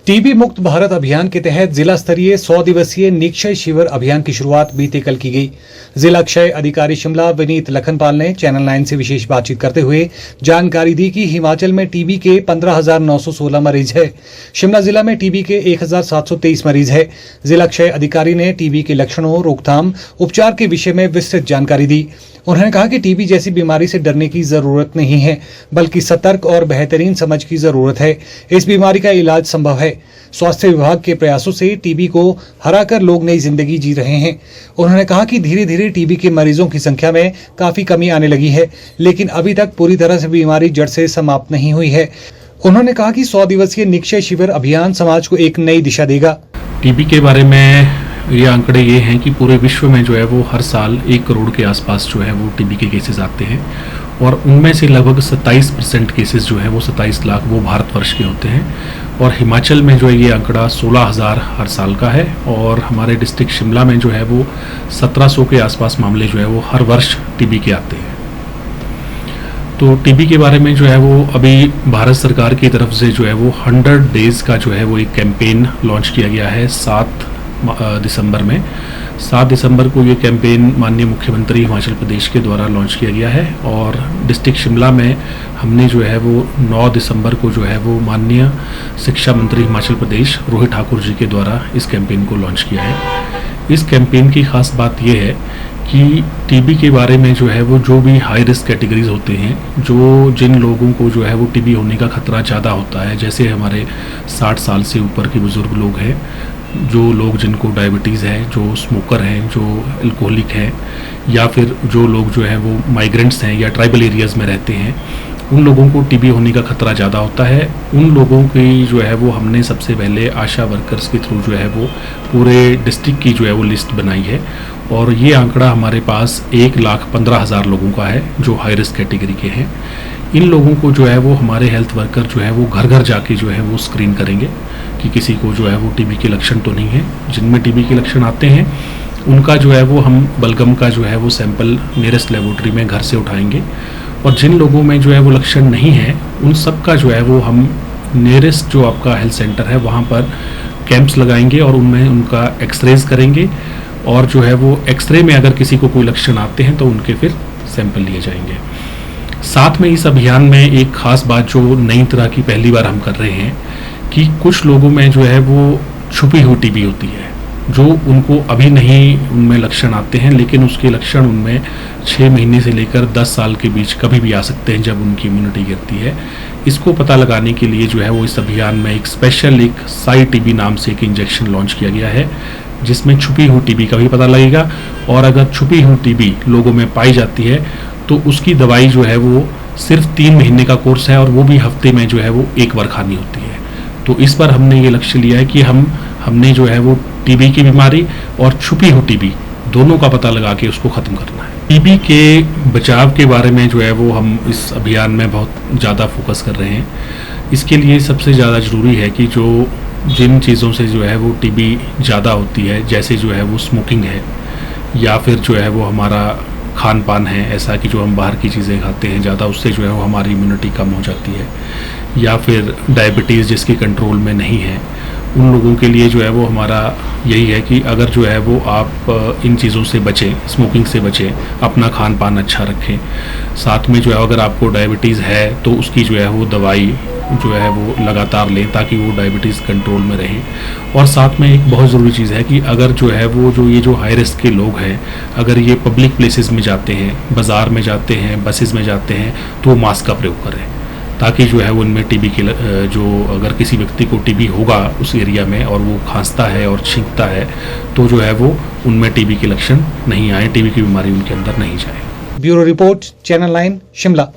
TB मुक्त भारत अभियान के तहत जिला स्तरीय 100 दिवसीय निक्षय शिविर अभियान की शुरुआत बीते कल की गई। जिला क्षय अधिकारी शिमला विनीत लखनपाल ने चैनल 9 से विशेष बातचीत करते हुए जानकारी दी कि हिमाचल में टीबी के 15,916 मरीज है। शिमला जिला में टीबी के 1,723 मरीज है। जिला क्षय अधिकारी ने टीबी के लक्षणों, रोकथाम, उपचार के विषय में विस्तृत जानकारी दी। उन्होंने कहा कि टीबी जैसी बीमारी से डरने की जरूरत नहीं है, बल्कि सतर्क और बेहतरीन समझ की जरूरत है। इस बीमारी का इलाज संभव है। स्वास्थ्य विभाग के प्रयासों से टीबी को हराकर लोग नई जिंदगी जी रहे हैं। उन्होंने कहा कि धीरे धीरे टीबी के मरीजों की संख्या में काफी कमी आने लगी है, लेकिन अभी तक पूरी तरह से बीमारी जड़ से समाप्त नहीं हुई है। उन्होंने कहा कि 100 दिवसीय निक्षय शिविर अभियान समाज को एक नई दिशा देगा। टीबी के बारे में ये आंकड़े ये हैं कि पूरे विश्व में जो है वो हर साल 1 करोड़ के आसपास जो है वो टीबी के केसेस आते हैं और उनमें से लगभग 27% केसेस जो है वो 27 लाख वो भारतवर्ष के होते हैं। और हिमाचल में जो है ये आंकड़ा 16,000 हर साल का है और हमारे डिस्ट्रिक्ट शिमला में जो है वो 1700 के आसपास मामले जो है वो हर वर्ष टीबी के आते हैं। तो टीबी के बारे में जो है वो अभी भारत सरकार की तरफ से जो है वो 100 डेज़ का जो है वो एक कैंपेन लॉन्च किया गया है 7 दिसंबर में। 7 दिसंबर को ये कैंपेन माननीय मुख्यमंत्री हिमाचल प्रदेश के द्वारा लॉन्च किया गया है और डिस्ट्रिक्ट शिमला में हमने जो है वो 9 दिसंबर को जो है वो माननीय शिक्षा मंत्री हिमाचल प्रदेश रोहित ठाकुर जी के द्वारा इस कैंपेन को लॉन्च किया है। इस कैंपेन की खास बात ये है कि टीबी के बारे में जो है वो जो भी हाई रिस्क कैटेगरीज होते हैं, जो जिन लोगों को जो है वो टीबी होने का खतरा ज़्यादा होता है, जैसे हमारे 60 साल से ऊपर के बुज़ुर्ग लोग हैं, जो लोग जिनको डायबिटीज़ है, जो स्मोकर हैं, जो अल्कोहलिक हैं, या फिर जो लोग जो हैं वो माइग्रेंट्स हैं या ट्राइबल एरियाज़ में रहते हैं, उन लोगों को टीबी होने का खतरा ज़्यादा होता है। उन लोगों की जो है वो हमने सबसे पहले आशा वर्कर्स के थ्रू जो है वो पूरे डिस्ट्रिक्ट की जो है वो लिस्ट बनाई है और ये आंकड़ा हमारे पास 1,15,000 लोगों का है जो हाई रिस्क कैटेगरी के हैं। इन लोगों को जो है वो हमारे हेल्थ वर्कर जो है वो घर घर जाके जो है वो स्क्रीन करेंगे कि किसी को जो है वो टीबी के लक्षण तो नहीं है। जिनमें टीबी के लक्षण आते हैं उनका जो है वो हम बलगम का जो है वो सैंपल नियरेस्ट लेबोरेटरी में घर से उठाएंगे और जिन लोगों में जो है वो लक्षण नहीं है उन सब का जो है वो हम नियरेस्ट जो आपका हेल्थ सेंटर है वहाँ पर कैंप्स लगाएंगे और उनमें उनका एक्सरेज करेंगे और जो है वो एक्सरे में अगर किसी को कोई लक्षण आते हैं तो उनके फिर सैंपल लिए जाएंगे। साथ में इस अभियान में एक खास बात जो नई तरह की पहली बार हम कर रहे हैं कि कुछ लोगों में जो है वो छुपी हुई टीबी होती है, जो उनको अभी नहीं उनमें लक्षण आते हैं, लेकिन उसके लक्षण उनमें 6 महीने से लेकर 10 साल के बीच कभी भी आ सकते हैं जब उनकी इम्यूनिटी गिरती है। इसको पता लगाने के लिए जो है वो इस अभियान में एक स्पेशल एक साई टीबी नाम से एक इंजेक्शन लॉन्च किया गया है जिसमें छुपी हुई टीबी का भी पता लगेगा और अगर छुपी हुई टीबी लोगों में पाई जाती है तो उसकी दवाई जो है वो सिर्फ 3 महीने का कोर्स है और वो भी हफ्ते में जो है वो 1 बार खानी होती है। तो इस बार हमने ये लक्ष्य लिया है कि हमने जो है वो टीबी की बीमारी और छुपी हुई टीबी दोनों का पता लगा के उसको ख़त्म करना है। टीबी के बचाव के बारे में जो है वो हम इस अभियान में बहुत ज़्यादा फोकस कर रहे हैं। इसके लिए सबसे ज़्यादा ज़रूरी है कि जिन चीज़ों से जो है वो टीबी ज़्यादा होती है, जैसे जो है वो स्मोकिंग है या फिर जो है वो हमारा खान पान है ऐसा कि जो हम बाहर की चीज़ें खाते हैं ज़्यादा, उससे जो है वो हमारी इम्यूनिटी कम हो जाती है, या फिर डायबिटीज़ जिसकी कंट्रोल में नहीं है, उन लोगों के लिए जो है वो हमारा यही है कि अगर जो है वो आप इन चीज़ों से बचें, स्मोकिंग से बचें, अपना खान पान अच्छा रखें। साथ में जो है अगर आपको डायबिटीज़ है तो उसकी जो है वो दवाई जो है वो लगातार लें ताकि वो डायबिटीज़ कंट्रोल में रहे। और साथ में एक बहुत ज़रूरी चीज़ है कि अगर जो है वो ये जो हाई रिस्क के लोग हैं, अगर ये पब्लिक प्लेसेस में जाते हैं, बाज़ार में जाते हैं, बसेस में जाते हैं, तो वो मास्क का प्रयोग करें ताकि जो है वो उनमें टीबी की जो अगर किसी व्यक्ति को टीबी होगा उस एरिया में और वो खांसता है और छींकता है तो जो है वो उनमें टीबी के लक्षण नहीं आए, टीबी की बीमारी उनके अंदर नहीं जाए। Bureau report, channel 9, Shimla.